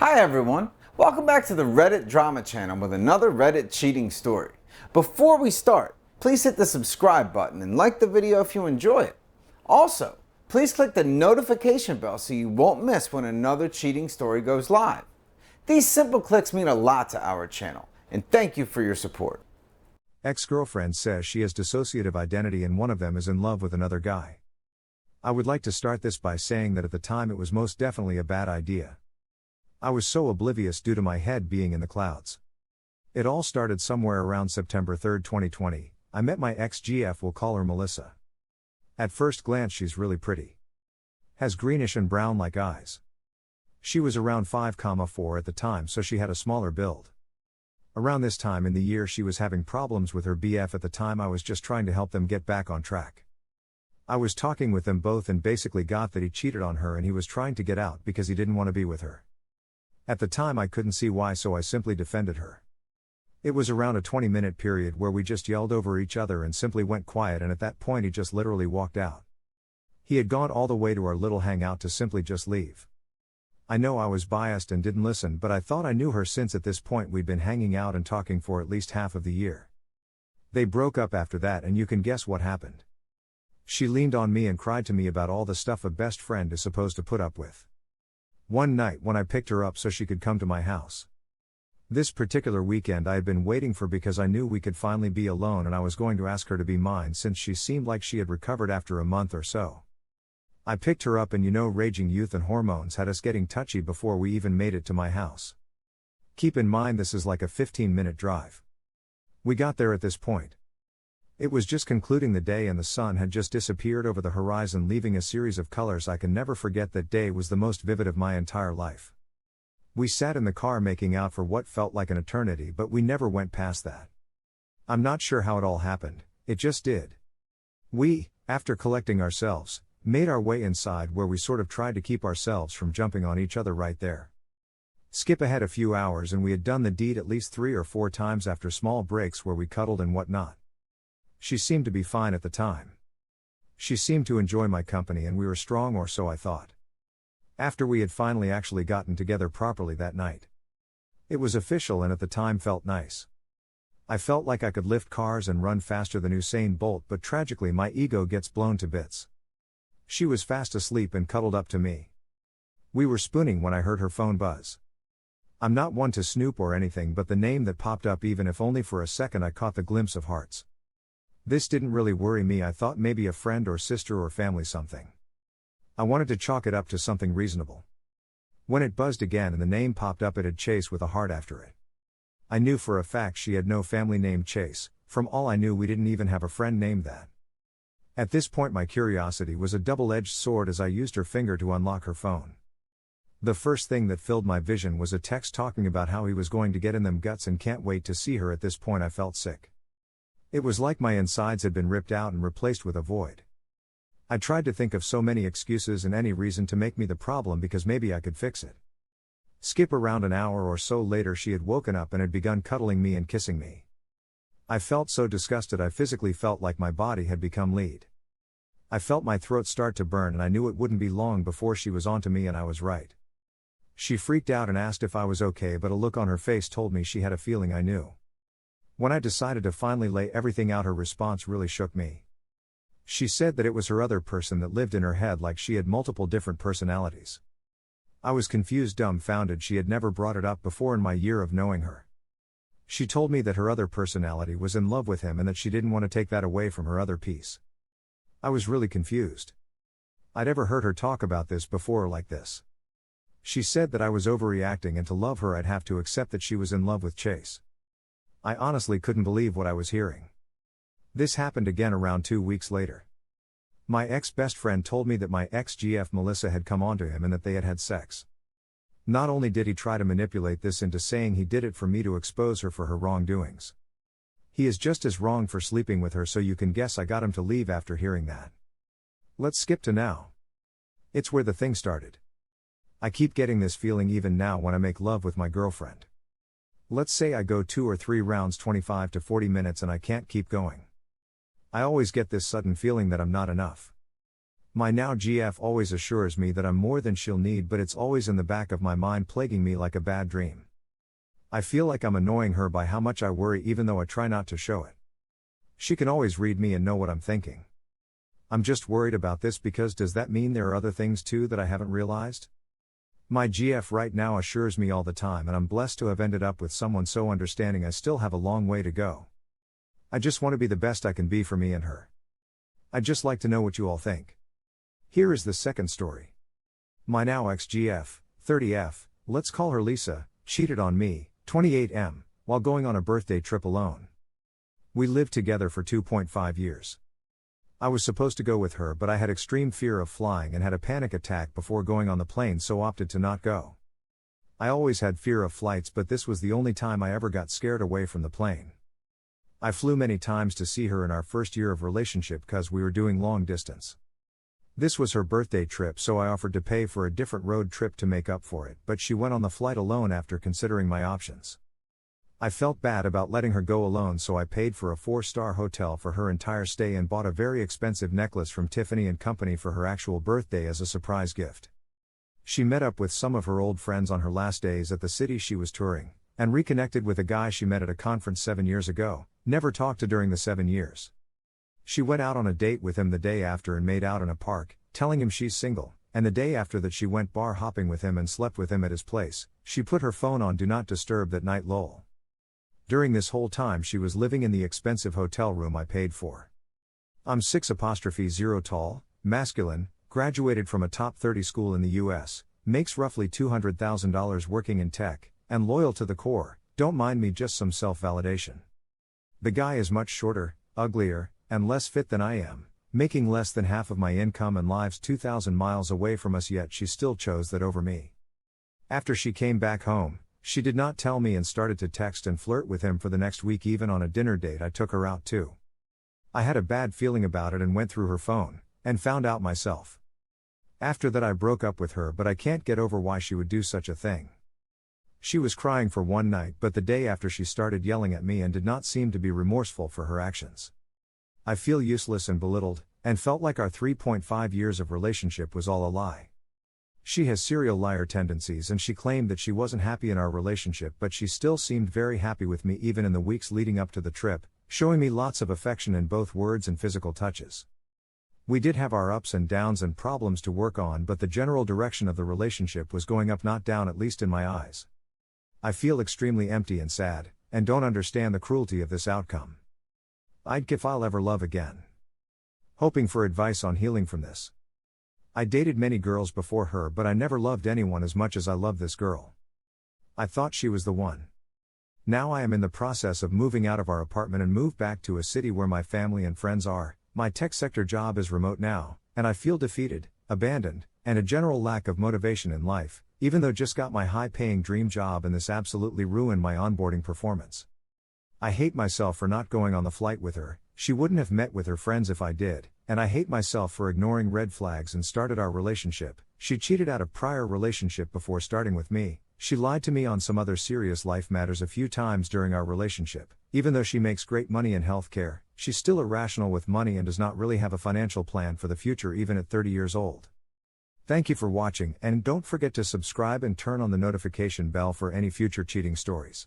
Hi everyone, welcome back to the Reddit drama channel with another Reddit cheating story. Before we start, please hit the subscribe button and like the video if you enjoy it. Also, please click the notification bell so you won't miss when another cheating story goes live. These simple clicks mean a lot to our channel, and thank you for your support. Ex-girlfriend says she has dissociative identity and one of them is in love with another guy. I would like to start this by saying that at the time it was most definitely a bad idea. I was so oblivious due to my head being in the clouds. It all started somewhere around September 3, 2020. I met my ex-GF, we'll call her Melissa. At first glance she's really pretty. Has greenish and brown-like eyes. She was around 5,4 at the time, so she had a smaller build. Around this time in the year she was having problems with her BF. At the time I was just trying to help them get back on track. I was talking with them both and basically got that he cheated on her and he was trying to get out because he didn't want to be with her. At the time I couldn't see why, so I simply defended her. It was around a 20-minute period where we just yelled over each other and simply went quiet, and at that point he just literally walked out. He had gone all the way to our little hangout to simply just leave. I know I was biased and didn't listen, but I thought I knew her since at this point we'd been hanging out and talking for at least half of the year. They broke up after that and you can guess what happened. She leaned on me and cried to me about all the stuff a best friend is supposed to put up with. One night when I picked her up so she could come to my house. This particular weekend I had been waiting for because I knew we could finally be alone and I was going to ask her to be mine since she seemed like she had recovered after a month or so. I picked her up and raging youth and hormones had us getting touchy before we even made it to my house. Keep in mind this is like a 15-minute drive. We got there at this point. It was just concluding the day and the sun had just disappeared over the horizon, leaving a series of colors. I can never forget that day. Was the most vivid of my entire life. We sat in the car making out for what felt like an eternity, but we never went past that. I'm not sure how it all happened, it just did. We, after collecting ourselves, made our way inside where we sort of tried to keep ourselves from jumping on each other right there. Skip ahead a few hours and we had done the deed at least 3 or 4 times after small breaks where we cuddled and whatnot. She seemed to be fine at the time. She seemed to enjoy my company and we were strong, or so I thought. After we had finally actually gotten together properly that night. It was official and at the time felt nice. I felt like I could lift cars and run faster than Usain Bolt, but tragically my ego gets blown to bits. She was fast asleep and cuddled up to me. We were spooning when I heard her phone buzz. I'm not one to snoop or anything, but the name that popped up, even if only for a second, I caught the glimpse of hearts. This didn't really worry me. I thought maybe a friend or sister or family something. I wanted to chalk it up to something reasonable. When it buzzed again and the name popped up, it had Chase with a heart after it. I knew for a fact she had no family named Chase. From all I knew, we didn't even have a friend named that. At this point my curiosity was a double-edged sword as I used her finger to unlock her phone. The first thing that filled my vision was a text talking about how he was going to get in them guts and can't wait to see her. At this point I felt sick. It was like my insides had been ripped out and replaced with a void. I tried to think of so many excuses and any reason to make me the problem because maybe I could fix it. Skip around an hour or so later, she had woken up and had begun cuddling me and kissing me. I felt so disgusted I physically felt like my body had become lead. I felt my throat start to burn and I knew it wouldn't be long before she was onto me, and I was right. She freaked out and asked if I was okay, but a look on her face told me she had a feeling I knew. When I decided to finally lay everything out, her response really shook me. She said that it was her other person that lived in her head, like she had multiple different personalities. I was confused, dumbfounded. She had never brought it up before in my year of knowing her. She told me that her other personality was in love with him and that she didn't want to take that away from her other piece. I was really confused. I'd ever heard her talk about this before like this. She said that I was overreacting and to love her I'd have to accept that she was in love with Chase. I honestly couldn't believe what I was hearing. This happened again around 2 weeks later. My ex-best friend told me that my ex-GF Melissa had come onto him and that they had had sex. Not only did he try to manipulate this into saying he did it for me to expose her for her wrongdoings. He is just as wrong for sleeping with her, so you can guess I got him to leave after hearing that. Let's skip to now. It's where the thing started. I keep getting this feeling even now when I make love with my girlfriend. Let's say I go 2 or 3 rounds, 25 to 40 minutes, and I can't keep going. I always get this sudden feeling that I'm not enough. My now GF always assures me that I'm more than she'll need, but it's always in the back of my mind plaguing me like a bad dream. I feel like I'm annoying her by how much I worry even though I try not to show it. She can always read me and know what I'm thinking. I'm just worried about this because does that mean there are other things too that I haven't realized? My GF right now assures me all the time, and I'm blessed to have ended up with someone so understanding. I still have a long way to go. I just want to be the best I can be for me and her. I'd just like to know what you all think. Here is the second story. My now ex-GF, 30F, let's call her Lisa, cheated on me, 28M, while going on a birthday trip alone. We lived together for 2.5 years. I was supposed to go with her, but I had extreme fear of flying and had a panic attack before going on the plane, so opted to not go. I always had fear of flights, but this was the only time I ever got scared away from the plane. I flew many times to see her in our first year of relationship because we were doing long distance. This was her birthday trip, so I offered to pay for a different road trip to make up for it, but she went on the flight alone after considering my options. I felt bad about letting her go alone, so I paid for a 4-star hotel for her entire stay and bought a very expensive necklace from Tiffany & Company for her actual birthday as a surprise gift. She met up with some of her old friends on her last days at the city she was touring, and reconnected with a guy she met at a conference 7 years ago, never talked to during the 7 years. She went out on a date with him the day after and made out in a park, telling him she's single, and the day after that she went bar hopping with him and slept with him at his place. She put her phone on Do Not Disturb that night lol. During this whole time she was living in the expensive hotel room I paid for. I'm 6'0" tall, masculine, graduated from a top 30 school in the US, makes roughly $200,000 working in tech, and loyal to the core. Don't mind me, just some self-validation. The guy is much shorter, uglier, and less fit than I am, making less than half of my income and lives 2,000 miles away from us, yet she still chose that over me. After she came back home, she did not tell me and started to text and flirt with him for the next week, even on a dinner date I took her out to. I had a bad feeling about it and went through her phone, and found out myself. After that I broke up with her, but I can't get over why she would do such a thing. She was crying for one night, but the day after she started yelling at me and did not seem to be remorseful for her actions. I feel useless and belittled, and felt like our 3.5 years of relationship was all a lie. She has serial liar tendencies, and she claimed that she wasn't happy in our relationship, but she still seemed very happy with me even in the weeks leading up to the trip, showing me lots of affection in both words and physical touches. We did have our ups and downs and problems to work on, but the general direction of the relationship was going up, not down, at least in my eyes. I feel extremely empty and sad, and don't understand the cruelty of this outcome. I'd if I'll ever love again. Hoping for advice on healing from this. I dated many girls before her, but I never loved anyone as much as I love this girl. I thought she was the one. Now I am in the process of moving out of our apartment and move back to a city where my family and friends are. My tech sector job is remote now, and I feel defeated, abandoned, and a general lack of motivation in life, even though just got my high-paying dream job, and this absolutely ruined my onboarding performance. I hate myself for not going on the flight with her. She wouldn't have met with her friends if I did, and I hate myself for ignoring red flags and started our relationship. She cheated out of prior relationship before starting with me. She lied to me on some other serious life matters a few times during our relationship. Even though she makes great money in healthcare, she's still irrational with money and does not really have a financial plan for the future even at 30 years old. Thank you for watching, and don't forget to subscribe and turn on the notification bell for any future cheating stories.